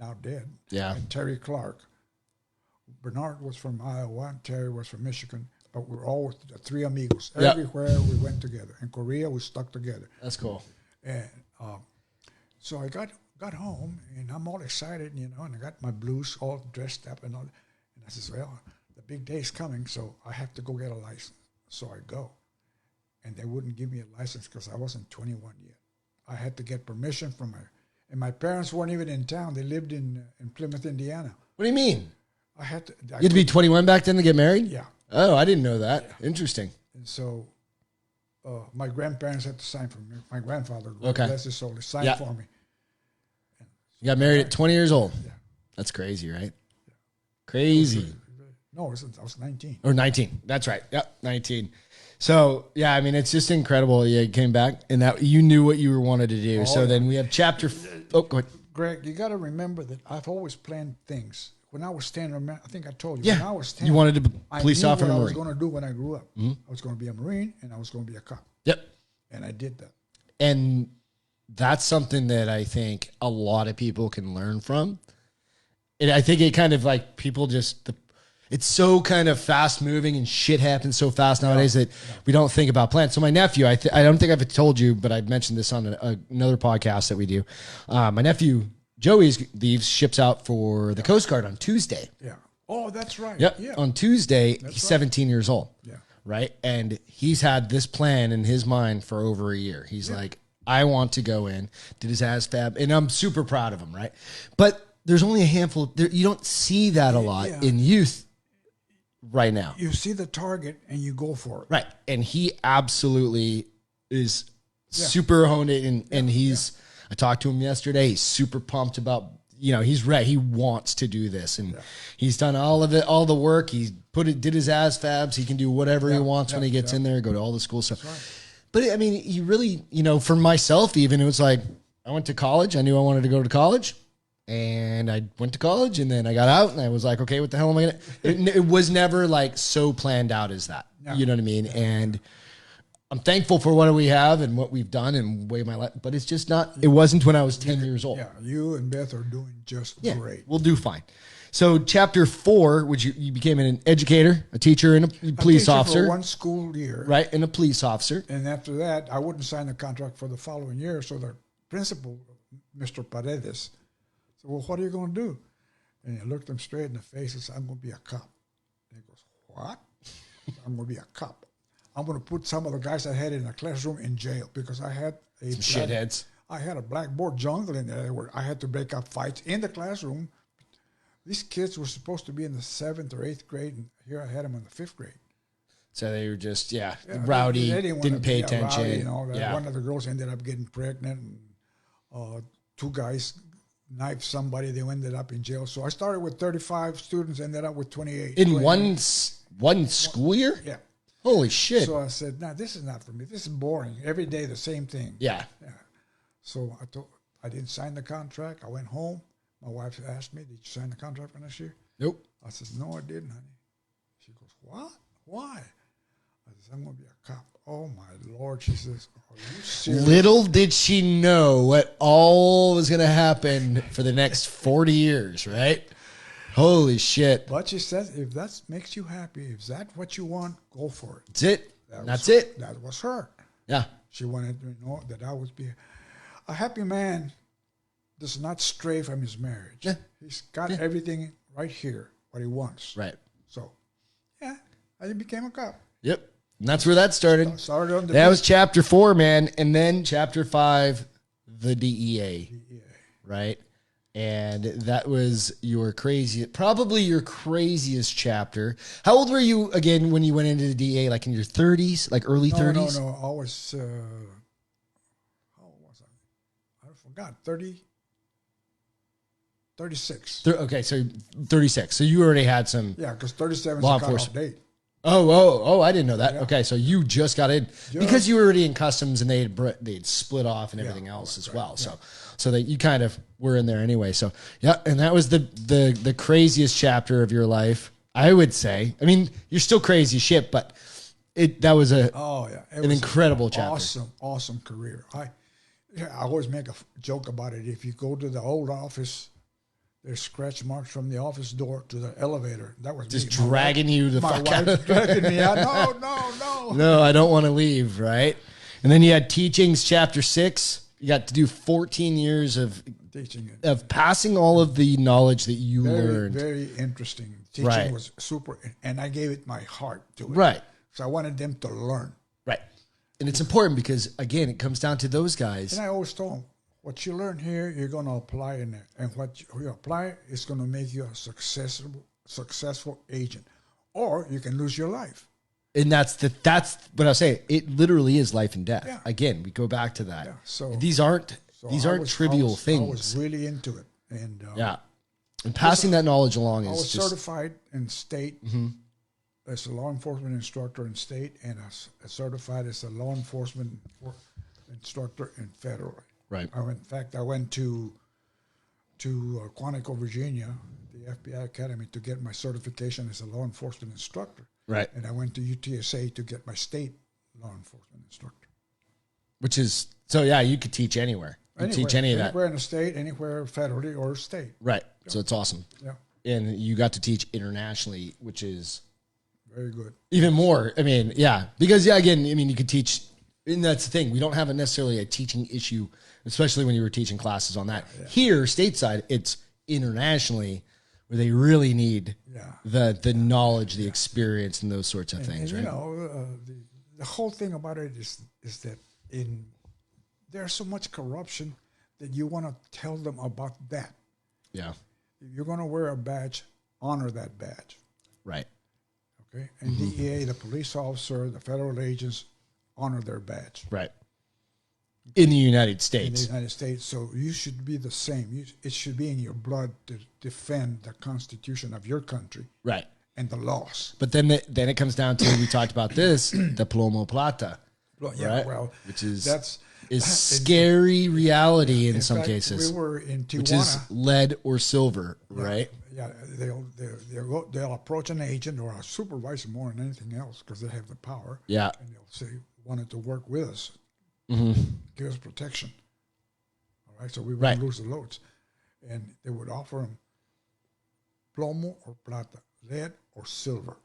[SPEAKER 2] now dead, and Terry Clark. Bernard was from Iowa, and Terry was from Michigan, but we're all three amigos. Everywhere we went together. In Korea, we stuck together.
[SPEAKER 1] That's cool.
[SPEAKER 2] And so I got home, and I'm all excited, and I got my blues all dressed up and all. And I says, well, the big day's coming, so I have to go get a license. So I go. And they wouldn't give me a license because I wasn't 21 yet. I had to get permission from her. And my parents weren't even in town. They lived in Plymouth, Indiana.
[SPEAKER 1] What do you mean?
[SPEAKER 2] I had to
[SPEAKER 1] be 21 back then to get married?
[SPEAKER 2] Yeah.
[SPEAKER 1] Oh, I didn't know that. Yeah. Interesting.
[SPEAKER 2] And so my grandparents had to sign for me. My grandfather, bless his soul, signed for me.
[SPEAKER 1] You got married at 20 years old?
[SPEAKER 2] Yeah.
[SPEAKER 1] That's crazy, right? Yeah. Crazy.
[SPEAKER 2] No, I was 19.
[SPEAKER 1] Or 19. That's right. Yep, 19. So, yeah, I mean, it's just incredible. Yeah, you came back, and that you knew what you wanted to do. So then we have chapter... go ahead.
[SPEAKER 2] Greg, you got to remember that I've always planned things. When I was 10, I think I told you, when I was 10...
[SPEAKER 1] You wanted to be a police officer and a Marine.
[SPEAKER 2] I was going to do when I grew up. Mm-hmm. I was going to be a Marine, and I was going to be a cop.
[SPEAKER 1] Yep.
[SPEAKER 2] And I did that.
[SPEAKER 1] And that's something that I think a lot of people can learn from. And I think it kind of like people just... It's so kind of fast moving and shit happens so fast nowadays that we don't think about plans. So my nephew, I don't think I've told you, but I've mentioned this on another podcast that we do. My nephew, Joey, ships out for the Coast Guard on Tuesday.
[SPEAKER 2] Yeah. Oh, that's right.
[SPEAKER 1] Yep.
[SPEAKER 2] Yeah.
[SPEAKER 1] On Tuesday, he's 17 years old.
[SPEAKER 2] Yeah.
[SPEAKER 1] Right. And he's had this plan in his mind for over a year. He's like, I want to go in, did his ASVAB, and I'm super proud of him. Right. But there's only a handful. You don't see that a lot in youth. Right now,
[SPEAKER 2] you see the target and you go for it.
[SPEAKER 1] Right, and he absolutely is super honed in, and he's. I talked to him yesterday. He's super pumped about. He's ready. He wants to do this, and he's done all of it, all the work. He did his ASVABs. He can do whatever he wants when he gets in there. Go to all the school stuff. Right. But I mean, you really, for myself, even it was like I went to college. I knew I wanted to go to college. And I went to college, and then I got out, and I was like, okay, what the hell am I going to... It was never, like, so planned out as that. No. You know what I mean? And I'm thankful for what we have and what we've done and way of my life, but it's just not... It wasn't when I was 10 years old.
[SPEAKER 2] Yeah, you and Beth are doing just great.
[SPEAKER 1] We'll do fine. So chapter 4, which you became an educator, a teacher, and a police officer.
[SPEAKER 2] For one school year.
[SPEAKER 1] Right, and a police officer.
[SPEAKER 2] And after that, I wouldn't sign the contract for the following year, so the principal, Mr. Paredes... So, well, what are you going to do? And I looked him straight in the face and said, I'm going to be a cop. what? I'm going to be a cop. I'm going to put some of the guys I had in the classroom in jail because I had
[SPEAKER 1] shitheads.
[SPEAKER 2] I had a blackboard jungle in there where I had to break up fights in the classroom. These kids were supposed to be in the 7th or 8th grade, and here I had them in the 5th grade.
[SPEAKER 1] So they were just, rowdy, didn't pay attention.
[SPEAKER 2] Rowdy, One of the girls ended up getting pregnant, and 2 guys knifed somebody. They ended up in jail. So I started with 35 students, ended up with 28.
[SPEAKER 1] In one school year?
[SPEAKER 2] Yeah.
[SPEAKER 1] Holy shit.
[SPEAKER 2] So I said, no, this is not for me. This is boring. Every day the same thing.
[SPEAKER 1] Yeah.
[SPEAKER 2] So I didn't sign the contract. I went home. My wife asked me, did you sign the contract for next year?
[SPEAKER 1] Nope.
[SPEAKER 2] I said, no, I didn't, honey. She goes, what? Why? I said, I'm going to be a cop. Oh, my Lord. She says, are you serious?
[SPEAKER 1] Little did she know what all was going to happen for the next 40 years, right? Holy shit.
[SPEAKER 2] But she says, if that makes you happy, if that's what you want, go for it.
[SPEAKER 1] That's it. That's
[SPEAKER 2] it. That was her.
[SPEAKER 1] Yeah.
[SPEAKER 2] She wanted to know that I would be a happy man. Does not stray from his marriage.
[SPEAKER 1] Yeah.
[SPEAKER 2] He's got everything right here, what he wants.
[SPEAKER 1] Right.
[SPEAKER 2] So, I became a cop.
[SPEAKER 1] Yep. And that's where that started.
[SPEAKER 2] That
[SPEAKER 1] was chapter 4, man. And then chapter 5, the DEA. Right? And that was probably your craziest chapter. How old were you again when you went into the DEA? Like in your 30s? Like early 30s?
[SPEAKER 2] No. I was, how old was I? I forgot. 36.
[SPEAKER 1] Okay, so 36. So you already had some.
[SPEAKER 2] Yeah, because 37 is
[SPEAKER 1] law
[SPEAKER 2] a cutoff
[SPEAKER 1] enforcement
[SPEAKER 2] date.
[SPEAKER 1] Oh! I didn't know that.
[SPEAKER 2] Yeah.
[SPEAKER 1] Okay, so you just got in because you were already in customs and they'd split off and everything else as well.
[SPEAKER 2] Yeah.
[SPEAKER 1] So that you kind of were in there anyway. So yeah, and that was the craziest chapter of your life, I would say. I mean, you're still crazy as shit, but that was an incredible chapter.
[SPEAKER 2] Awesome career. I always make a joke about it. If you go to the old office, there's scratch marks from the office door to the elevator. That was
[SPEAKER 1] just dragging you the fuck out.
[SPEAKER 2] My wife dragging me out. No.
[SPEAKER 1] No, I don't want to leave, right? And then you had Teachings, chapter 6. You got to do 14 years of
[SPEAKER 2] teaching,
[SPEAKER 1] of passing all of the knowledge that you learned.
[SPEAKER 2] Very interesting. Teaching was super, and I gave it my heart to it.
[SPEAKER 1] Right.
[SPEAKER 2] So I wanted them to learn.
[SPEAKER 1] Right. And it's important because, again, it comes down to those guys.
[SPEAKER 2] And I always told them, what you learn here, you're going to apply in it. And what you apply is going to make you a successful agent. Or you can lose your life.
[SPEAKER 1] And that's what I was saying. It literally is life and death.
[SPEAKER 2] Yeah.
[SPEAKER 1] Again, we go back to that.
[SPEAKER 2] Yeah. So
[SPEAKER 1] these aren't trivial things.
[SPEAKER 2] I was really into it. And
[SPEAKER 1] and passing that knowledge along is just...
[SPEAKER 2] I was certified in state as a law enforcement instructor in state, and certified as a law enforcement instructor in federal.
[SPEAKER 1] Right.
[SPEAKER 2] In fact, I went to Quantico, Virginia, the FBI Academy, to get my certification as a law enforcement instructor.
[SPEAKER 1] Right.
[SPEAKER 2] And I went to UTSA to get my state law enforcement instructor.
[SPEAKER 1] Which is, so yeah, you could teach anywhere. You could teach any of that.
[SPEAKER 2] Anywhere in the state, anywhere federally or state.
[SPEAKER 1] Right. Yeah. So it's awesome.
[SPEAKER 2] Yeah.
[SPEAKER 1] And you got to teach internationally, which is...
[SPEAKER 2] very good.
[SPEAKER 1] Even more. I mean, yeah. Because, again, you could teach... And that's the thing. We don't have necessarily a teaching issue, especially when you were teaching classes on that. Yeah. Here, stateside, it's internationally where they really need the knowledge, the experience, and those sorts of things, right?
[SPEAKER 2] The whole thing about it is that there's so much corruption that you want to tell them about that.
[SPEAKER 1] Yeah.
[SPEAKER 2] If you're going to wear a badge, honor that badge.
[SPEAKER 1] Right.
[SPEAKER 2] Okay? And DEA, the police officer, the federal agents, honor their badge.
[SPEAKER 1] Right. In the United States.
[SPEAKER 2] In the United States. So you should be the same. It should be in your blood to defend the Constitution of your country.
[SPEAKER 1] Right.
[SPEAKER 2] And the laws.
[SPEAKER 1] But then it comes down to, we talked about this, the plomo plata.
[SPEAKER 2] Yeah,
[SPEAKER 1] right?
[SPEAKER 2] Well,
[SPEAKER 1] which is scary reality in some
[SPEAKER 2] fact,
[SPEAKER 1] cases.
[SPEAKER 2] We were in Tijuana.
[SPEAKER 1] Which is lead or silver, right?
[SPEAKER 2] Yeah, they'll approach an agent or a supervisor more than anything else because they have the power.
[SPEAKER 1] Yeah.
[SPEAKER 2] And they'll say, wanted to work with us. Give us protection. All right, so we wouldn't lose the loads. And they would offer them plomo or plata, lead or silver.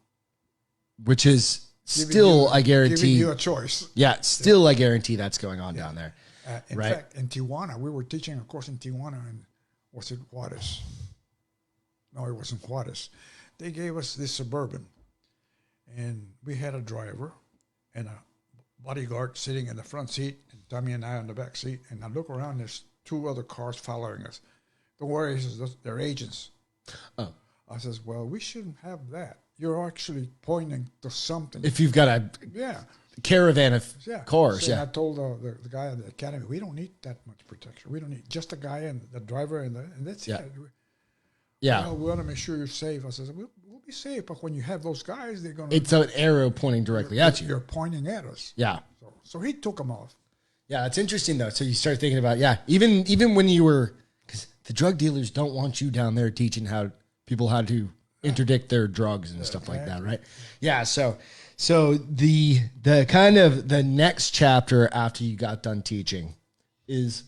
[SPEAKER 1] Which is still, I guarantee.
[SPEAKER 2] Giving you a choice.
[SPEAKER 1] Yeah, still I guarantee that's going on down there.
[SPEAKER 2] In fact, in Tijuana, we were teaching a course in Tijuana, and was it Juarez? No, it wasn't Juarez. They gave us this Suburban. And we had a driver and a bodyguard sitting in the front seat, and Tommy and I on the back seat. And I look around, there's 2 other cars following us. Don't worry, he says, they're agents.
[SPEAKER 1] Oh.
[SPEAKER 2] I says, well, we shouldn't have that. You're actually pointing to something.
[SPEAKER 1] If you've got a caravan of cars,
[SPEAKER 2] I told the guy at the academy, we don't need that much protection. We don't need just the guy and the driver, and that's it.
[SPEAKER 1] Yeah.
[SPEAKER 2] Well, we want to make sure you're safe. I says, we'll be safe, but when you have those guys, they're going to...
[SPEAKER 1] It's an arrow pointing directly at you.
[SPEAKER 2] You're pointing at us.
[SPEAKER 1] Yeah.
[SPEAKER 2] So he took them off.
[SPEAKER 1] Yeah, it's interesting, though. So you start thinking about, even when you were... Because the drug dealers don't want you down there teaching people how to interdict their drugs and stuff like that, right? Yeah, so the kind of the next chapter after you got done teaching is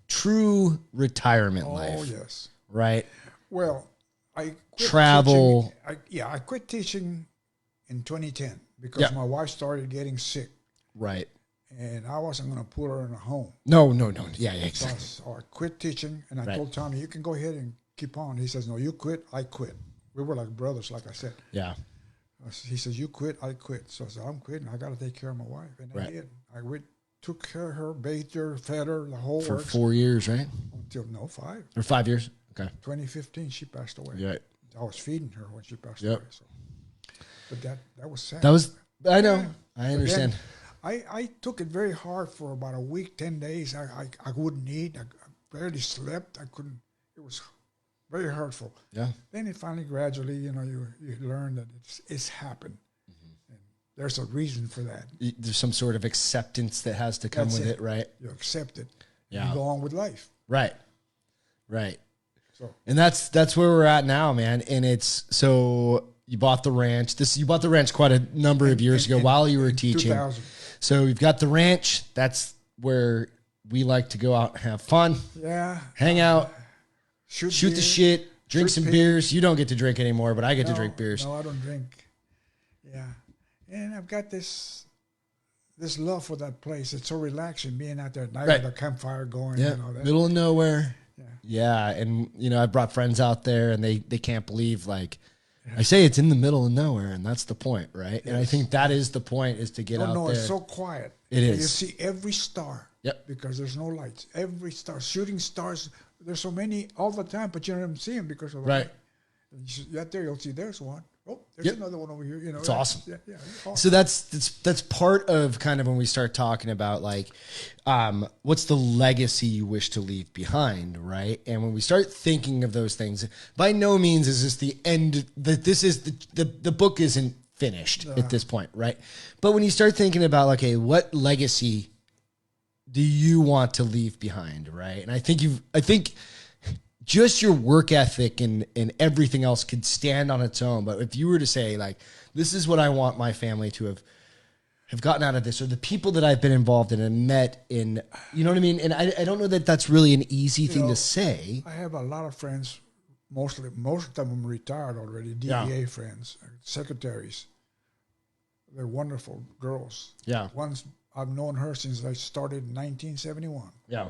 [SPEAKER 1] true retirement life.
[SPEAKER 2] Oh, yes.
[SPEAKER 1] Right?
[SPEAKER 2] Well, I quit
[SPEAKER 1] travel.
[SPEAKER 2] I quit teaching in 2010 because my wife started getting sick.
[SPEAKER 1] Right.
[SPEAKER 2] And I wasn't going to put her in a home.
[SPEAKER 1] No. Yeah, exactly.
[SPEAKER 2] So I quit teaching, and I told Tommy, you can go ahead and keep on. He says, no, you quit, I quit. We were like brothers, like I said.
[SPEAKER 1] Yeah.
[SPEAKER 2] He says, you quit, I quit. So I said, I'm quitting. I got to take care of my wife. And I did. I took care of her, bathed her, fed her, the whole
[SPEAKER 1] For
[SPEAKER 2] works.
[SPEAKER 1] 4 years, right?
[SPEAKER 2] Until, 5.
[SPEAKER 1] Or 5 years? Okay.
[SPEAKER 2] 2015, she passed away.
[SPEAKER 1] Right.
[SPEAKER 2] I was feeding her when she passed away. So. But that was sad.
[SPEAKER 1] I know. I understand.
[SPEAKER 2] Again, I took it very hard for about a week, 10 days. I wouldn't eat. I barely slept. I couldn't. It was very hurtful.
[SPEAKER 1] Yeah.
[SPEAKER 2] Then it finally, gradually, you learn that it's happened. Mm-hmm. And there's a reason for that.
[SPEAKER 1] There's some sort of acceptance that has to come with it, right?
[SPEAKER 2] You accept it.
[SPEAKER 1] Yeah.
[SPEAKER 2] You go on with life.
[SPEAKER 1] Right.
[SPEAKER 2] So.
[SPEAKER 1] And that's where we're at now, man. And it's so you bought the ranch. You bought the ranch quite a number of years ago while you were teaching.
[SPEAKER 2] 2000.
[SPEAKER 1] So you've got the ranch. That's where we like to go out and have fun.
[SPEAKER 2] Yeah.
[SPEAKER 1] Hang out.
[SPEAKER 2] Shoot
[SPEAKER 1] the shit. Drink some beers. You don't get to drink anymore, but I get to drink beers.
[SPEAKER 2] No, I don't drink. Yeah. And I've got this love for that place. It's so relaxing being out there at night with a campfire going and all that.
[SPEAKER 1] Middle of nowhere. Yeah. And, I brought friends out there and they can't believe, I say it's in the middle of nowhere, and that's the point, right? Yes. And I think that is the point, is to get out there.
[SPEAKER 2] It's so quiet.
[SPEAKER 1] It is.
[SPEAKER 2] You see every star.
[SPEAKER 1] Yep.
[SPEAKER 2] Because there's no lights. Every star. Shooting stars. There's so many all the time, but you don't even see them because of the light. You out there, you'll see there's one. Oh, there's another one over here.
[SPEAKER 1] It's awesome.
[SPEAKER 2] Yeah, awesome.
[SPEAKER 1] So that's part of kind of when we start talking about what's the legacy you wish to leave behind, right? And when we start thinking of those things, by no means is this the end. That this is the book isn't finished at this point, right? But when you start thinking about okay, what legacy do you want to leave behind, right? And I think just your work ethic and everything else could stand on its own. But if you were to say, this is what I want my family to have gotten out of this, or the people that I've been involved in and met in, you know what I mean? And I don't know that that's really an easy thing to say.
[SPEAKER 2] I have a lot of friends, most of them retired already, DEA friends, secretaries. They're wonderful girls.
[SPEAKER 1] Yeah.
[SPEAKER 2] I've known her since I started in 1971.
[SPEAKER 1] Yeah.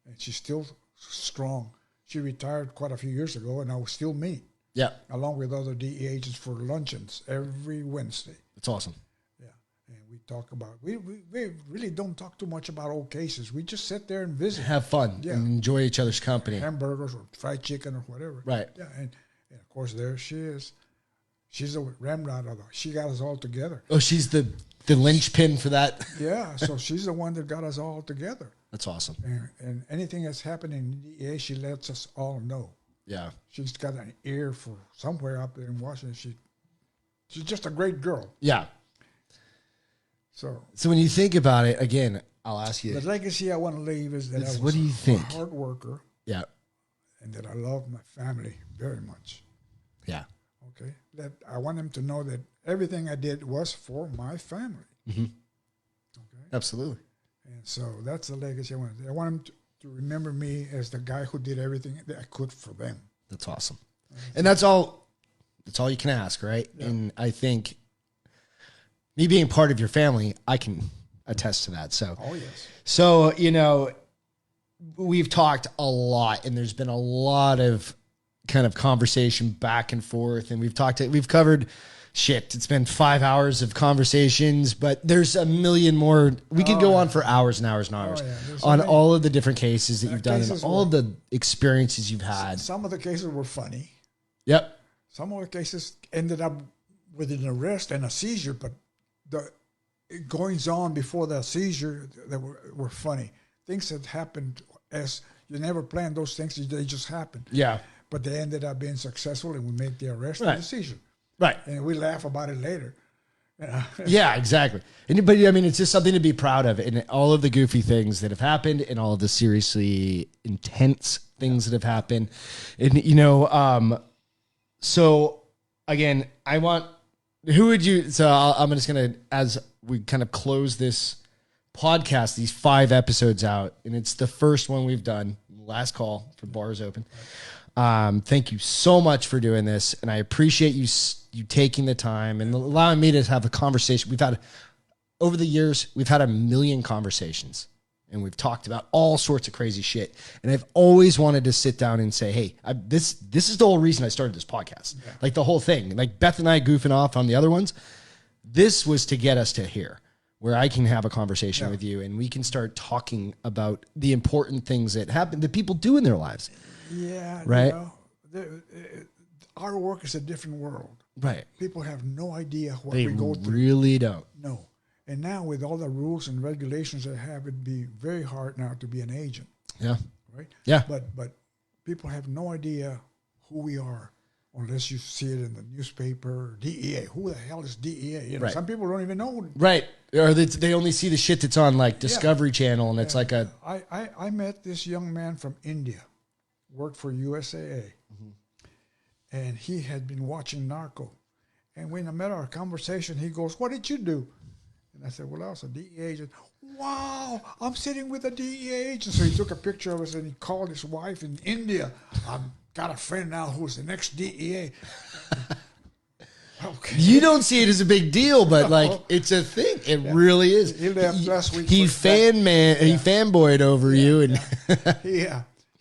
[SPEAKER 2] And she's still strong. She retired quite a few years ago, and I will still meet.
[SPEAKER 1] Yeah.
[SPEAKER 2] Along with other DEA agents for luncheons every Wednesday.
[SPEAKER 1] That's awesome.
[SPEAKER 2] Yeah. And we talk about, we really don't talk too much about old cases. We just sit there and visit.
[SPEAKER 1] Have fun and enjoy each other's company.
[SPEAKER 2] Hamburgers or fried chicken or whatever.
[SPEAKER 1] Right.
[SPEAKER 2] Yeah. And of course, there she is. She's a ramrod of she got us all together.
[SPEAKER 1] Oh, she's the linchpin for that.
[SPEAKER 2] Yeah, so she's the one that got us all together.
[SPEAKER 1] That's awesome.
[SPEAKER 2] And anything that's happening in the DEA, she lets us all know.
[SPEAKER 1] Yeah.
[SPEAKER 2] She's got an ear for somewhere up there in Washington. She's just a great girl.
[SPEAKER 1] Yeah.
[SPEAKER 2] So
[SPEAKER 1] when you think about it, again, I'll ask you.
[SPEAKER 2] The legacy I want to leave is that I was
[SPEAKER 1] what do you think?
[SPEAKER 2] a hard worker.
[SPEAKER 1] Yeah.
[SPEAKER 2] And that I love my family very much.
[SPEAKER 1] Yeah.
[SPEAKER 2] Okay. That I want them to know that everything I did was for my family.
[SPEAKER 1] Mm-hmm.
[SPEAKER 2] Okay.
[SPEAKER 1] Absolutely.
[SPEAKER 2] And so that's the legacy I want. I want them to remember me as the guy who did everything that I could for them.
[SPEAKER 1] That's awesome. And that's all you can ask, right? Yeah. And I think me being part of your family, I can attest to that. So,
[SPEAKER 2] oh yes.
[SPEAKER 1] So, we've talked a lot, and there's been a lot of kind of conversation back and forth, and we've covered shit, it's been 5 hours of conversations, but there's a million more. We could go on for hours and hours and hours on all of the different cases that you've done and all of the experiences you've had.
[SPEAKER 2] Some of the cases were funny.
[SPEAKER 1] Yep.
[SPEAKER 2] Some of the cases ended up with an arrest and a seizure, but the goings on before the seizure that were funny. Things that happened as you never planned those things, they just happened.
[SPEAKER 1] Yeah.
[SPEAKER 2] But they ended up being successful, and we made the arrest and the seizure.
[SPEAKER 1] Right.
[SPEAKER 2] And we laugh about it later.
[SPEAKER 1] Yeah, exactly. But I mean, it's just something to be proud of, and all of the goofy things that have happened and all of the seriously intense things that have happened. And, you know, so again, I'm just going to, as we kind of close this podcast, these 5 episodes out, and it's the first one we've done, last call for Bars Open. Thank you so much for doing this, and I appreciate you taking the time and allowing me to have a conversation. We've had, over the years, we've had a million conversations, and we've talked about all sorts of crazy shit. And I've always wanted to sit down and say, hey, this is the whole reason I started this podcast. Yeah. Like the whole thing, like Beth and I goofing off on the other ones. This was to get us to here, where I can have a conversation with you and we can start talking about the important things that happen, that people do in their lives.
[SPEAKER 2] Yeah.
[SPEAKER 1] Right.
[SPEAKER 2] You know, our work is a different world.
[SPEAKER 1] Right.
[SPEAKER 2] People have no idea what
[SPEAKER 1] we
[SPEAKER 2] go through.
[SPEAKER 1] They really don't.
[SPEAKER 2] No. And now with all the rules and regulations that have, it'd be very hard now to be an agent.
[SPEAKER 1] Yeah.
[SPEAKER 2] Right?
[SPEAKER 1] Yeah.
[SPEAKER 2] But people have no idea who we are unless you see it in the newspaper, DEA. Who the hell is DEA? You know, some people don't even know.
[SPEAKER 1] Right. Or they only see the shit that's on like Discovery Channel, and it's like a...
[SPEAKER 2] I met this young man from India, worked for USAA, and he had been watching Narco. And when I met our conversation, he goes, "What did you do?" And I said, "Well, I was a DEA agent." "Wow, I'm sitting with a DEA agent." So he took a picture of us and he called his wife in India. "I've got a friend now who's the next DEA. Okay.
[SPEAKER 1] You don't see it as a big deal, but like it's a thing. It really is.
[SPEAKER 2] He left last week.
[SPEAKER 1] He fanboyed over you, and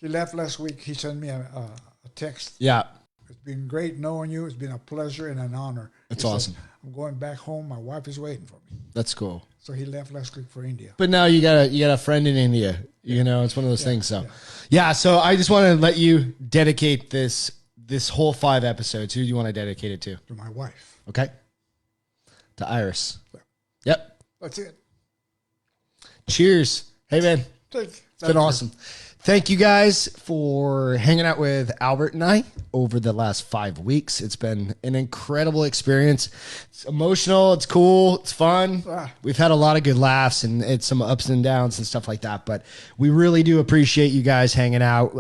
[SPEAKER 2] he left last week. He sent me a text.
[SPEAKER 1] Yeah.
[SPEAKER 2] "It's been great knowing you. It's been a pleasure and an honor."
[SPEAKER 1] That's awesome.
[SPEAKER 2] Said, "I'm going back home. My wife is waiting for me."
[SPEAKER 1] That's cool.
[SPEAKER 2] So he left last week for India.
[SPEAKER 1] But now you got a friend in India. You know, it's one of those things. So, so I just want to let you dedicate this whole 5 episodes. Who do you want to dedicate it to?
[SPEAKER 2] To my wife.
[SPEAKER 1] Okay. To Iris. Yep.
[SPEAKER 2] That's it.
[SPEAKER 1] Cheers. Hey, man. It's been awesome. Thank you guys for hanging out with Albert and I over the last 5 weeks. It's been an incredible experience. It's emotional. It's cool. It's fun. We've had a lot of good laughs and it's some ups and downs and stuff like that. But we really do appreciate you guys hanging out.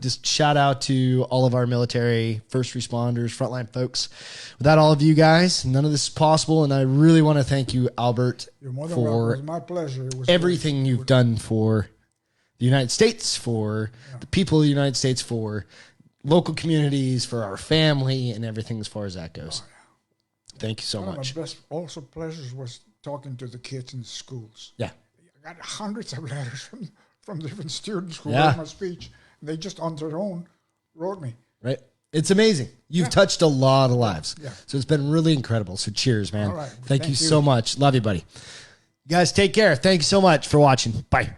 [SPEAKER 1] Just shout out to all of our military, first responders, frontline folks. Without all of you guys, none of this is possible. And I really want to thank you, Albert, for
[SPEAKER 2] it was my pleasure. It was
[SPEAKER 1] everything you've done for the United States, for the people of the United States, for local communities, for our family, and everything as far as that goes. Thank you so much.
[SPEAKER 2] One of my best also pleasures was talking to the kids in the schools.
[SPEAKER 1] Yeah.
[SPEAKER 2] I got hundreds of letters from different students who read my speech. And they just on their own wrote me.
[SPEAKER 1] Right. It's amazing. You've touched a lot of lives. Yeah. So it's been really incredible. So cheers, man.
[SPEAKER 2] All right.
[SPEAKER 1] Thank you so much. Love you, buddy. You guys take care. Thank you so much for watching. Bye.